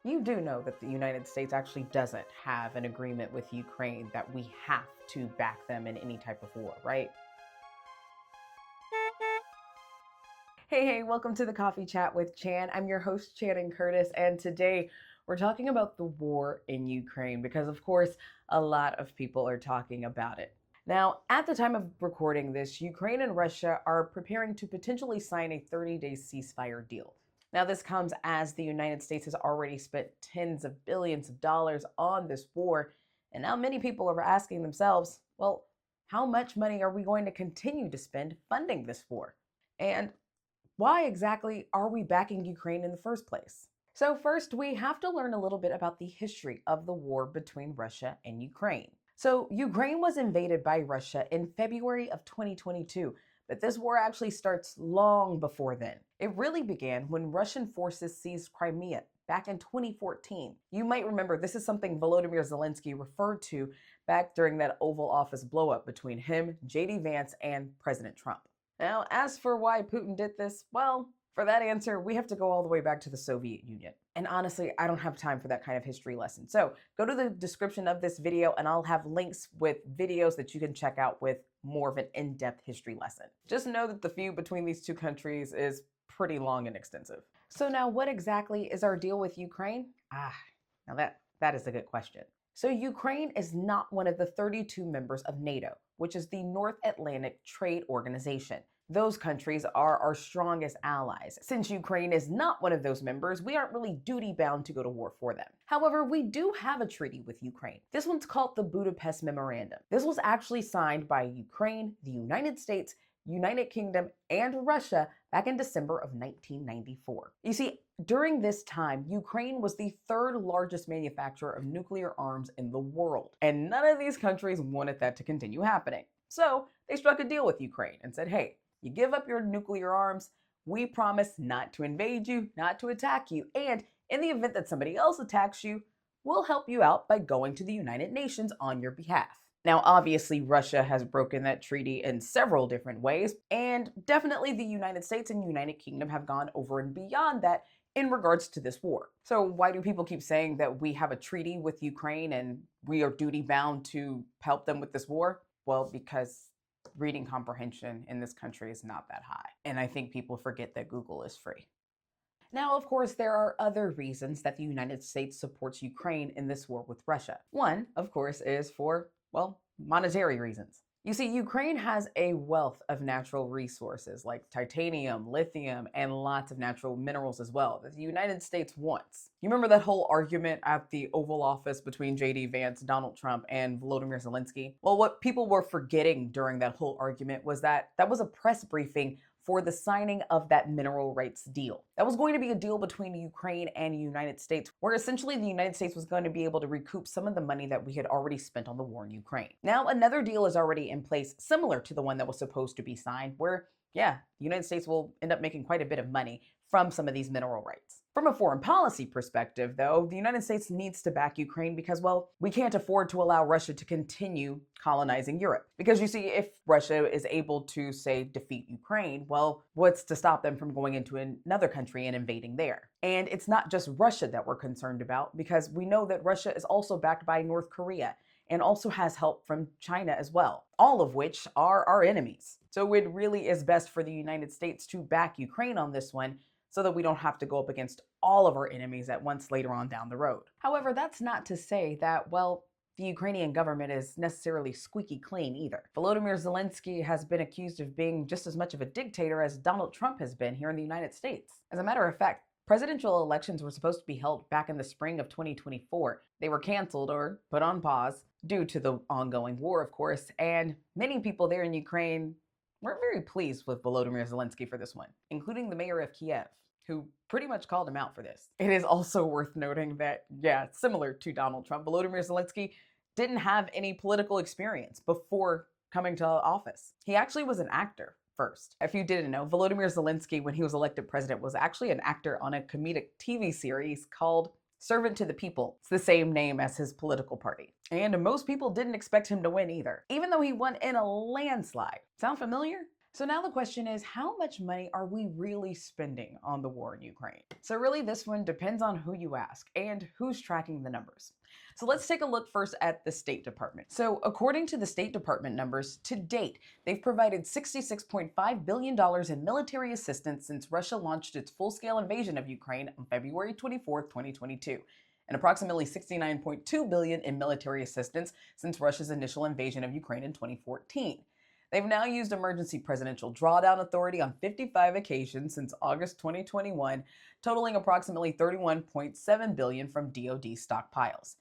You do know that the United States actually doesn't have an agreement with Ukraine that we have to back them in any type of war, right? Hey, welcome to the Coffee Chat with Chan. I'm your host, Channing Curtis, and today we're talking about the war in Ukraine because, of course, a lot of people are talking about it. Now, at the time of recording this, Ukraine and Russia are preparing to potentially sign a 30-day ceasefire deal. Now, this comes as the United States has already spent tens of billions of dollars on this war, and now many people are asking themselves, well, how much money are we going to continue to spend funding this war? And why exactly are we backing Ukraine in the first place? So, first, we have to learn a little bit about the history of the war between Russia and Ukraine. So, Ukraine was invaded by Russia in February of 2022, but this war actually starts long before then. It really began when Russian forces seized Crimea back in 2014. You might remember this is something Volodymyr Zelensky referred to back during that Oval Office blowup between him, JD Vance, and President Trump. Now, as for why Putin did this, well, for that answer, we have to go all the way back to the Soviet Union. And honestly, I don't have time for that kind of history lesson. So go to the description of this video and I'll have links with videos that you can check out with more of an in-depth history lesson. Just know that the feud between these two countries is pretty long and extensive. So now what exactly is our deal with Ukraine? Now that is a good question. So Ukraine is not one of the 32 members of NATO, which is the North Atlantic Trade Organization. Those countries are our strongest allies. Since Ukraine is not one of those members, we aren't really duty bound to go to war for them. However, we do have a treaty with Ukraine. This one's called the Budapest Memorandum. This was actually signed by Ukraine, the United States, United Kingdom, and Russia back in December of 1994. You see, during this time, Ukraine was the third largest manufacturer of nuclear arms in the world, and none of these countries wanted that to continue happening. So they struck a deal with Ukraine and said, hey, you give up your nuclear arms, we promise not to invade you, not to attack you, and in the event that somebody else attacks you, we'll help you out by going to the United Nations on your behalf. Now, obviously, Russia has broken that treaty in several different ways, and definitely the United States and United Kingdom have gone over and beyond that in regards to this war. So why do people keep saying that we have a treaty with Ukraine and we are duty bound to help them with this war? Well, because reading comprehension in this country is not that high. And I think people forget that Google is free. Now, of course, there are other reasons that the United States supports Ukraine in this war with Russia. One, of course, is for, well, monetary reasons. You see, Ukraine has a wealth of natural resources like titanium, lithium, and lots of natural minerals as well that the United States wants. You remember that whole argument at the Oval Office between JD Vance, Donald Trump, and Volodymyr Zelensky? Well, what people were forgetting during that whole argument was that was a press briefing for the signing of that mineral rights deal. That was going to be a deal between Ukraine and the United States, where essentially the United States was going to be able to recoup some of the money that we had already spent on the war in Ukraine. Now, another deal is already in place similar to the one that was supposed to be signed, where, the United States will end up making quite a bit of money from some of these mineral rights. From a foreign policy perspective, though, the United States needs to back Ukraine because, well, we can't afford to allow Russia to continue colonizing Europe. Because you see, if Russia is able to, say, defeat Ukraine, well, what's to stop them from going into another country and invading there? And it's not just Russia that we're concerned about, because we know that Russia is also backed by North Korea and also has help from China as well, all of which are our enemies. So it really is best for the United States to back Ukraine on this one, so that we don't have to go up against all of our enemies at once later on down the road. However, that's not to say that, well, the Ukrainian government is necessarily squeaky clean either. Volodymyr Zelensky has been accused of being just as much of a dictator as Donald Trump has been here in the United States. As a matter of fact, presidential elections were supposed to be held back in the spring of 2024. They were canceled or put on pause due to the ongoing war, of course, and many people there in Ukraine weren't very pleased with Volodymyr Zelensky for this one, including the mayor of Kiev, who pretty much called him out for this. It is also worth noting that, similar to Donald Trump, Volodymyr Zelensky didn't have any political experience before coming to office. He actually was an actor first. If you didn't know, Volodymyr Zelensky, when he was elected president, was actually an actor on a comedic TV series called Servant to the People. It's the same name as his political party. And most people didn't expect him to win either, even though he won in a landslide. Sound familiar? So now the question is, how much money are we really spending on the war in Ukraine? So really this one depends on who you ask and who's tracking the numbers. So let's take a look first at the State Department. So according to the State Department numbers, to date, they've provided $66.5 billion in military assistance since Russia launched its full-scale invasion of Ukraine on February 24, 2022. And approximately $69.2 billion in military assistance since Russia's initial invasion of Ukraine in 2014. They've now used emergency presidential drawdown authority on 55 occasions since August 2021, totaling approximately $31.7 billion from DoD stockpiles.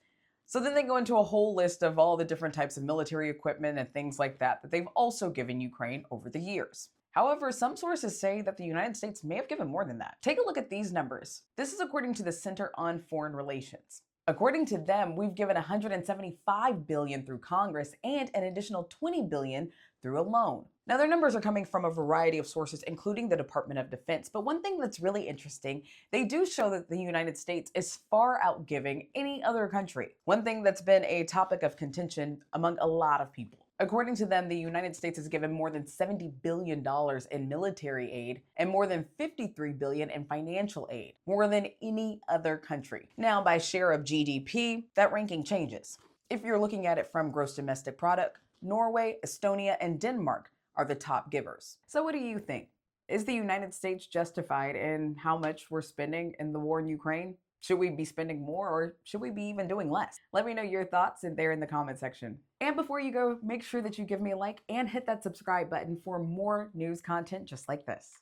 So then they go into a whole list of all the different types of military equipment and things like that they've also given Ukraine over the years. However, some sources say that the United States may have given more than that. Take a look at these numbers. This is according to the Center on Foreign Relations. According to them, we've given $175 billion through Congress and an additional $20 billion through a loan. Now, their numbers are coming from a variety of sources, including the Department of Defense. But one thing that's really interesting, they do show that the United States is far outgiving any other country. One thing that's been a topic of contention among a lot of people. According to them, the United States has given more than $70 billion in military aid and more than $53 billion in financial aid, more than any other country. Now, by share of GDP, that ranking changes. If you're looking at it from gross domestic product, Norway, Estonia, and Denmark are the top givers. So what do you think? Is the United States justified in how much we're spending in the war in Ukraine? Should we be spending more or should we be even doing less? Let me know your thoughts there in the comment section. And before you go, make sure that you give me a like and hit that subscribe button for more news content just like this.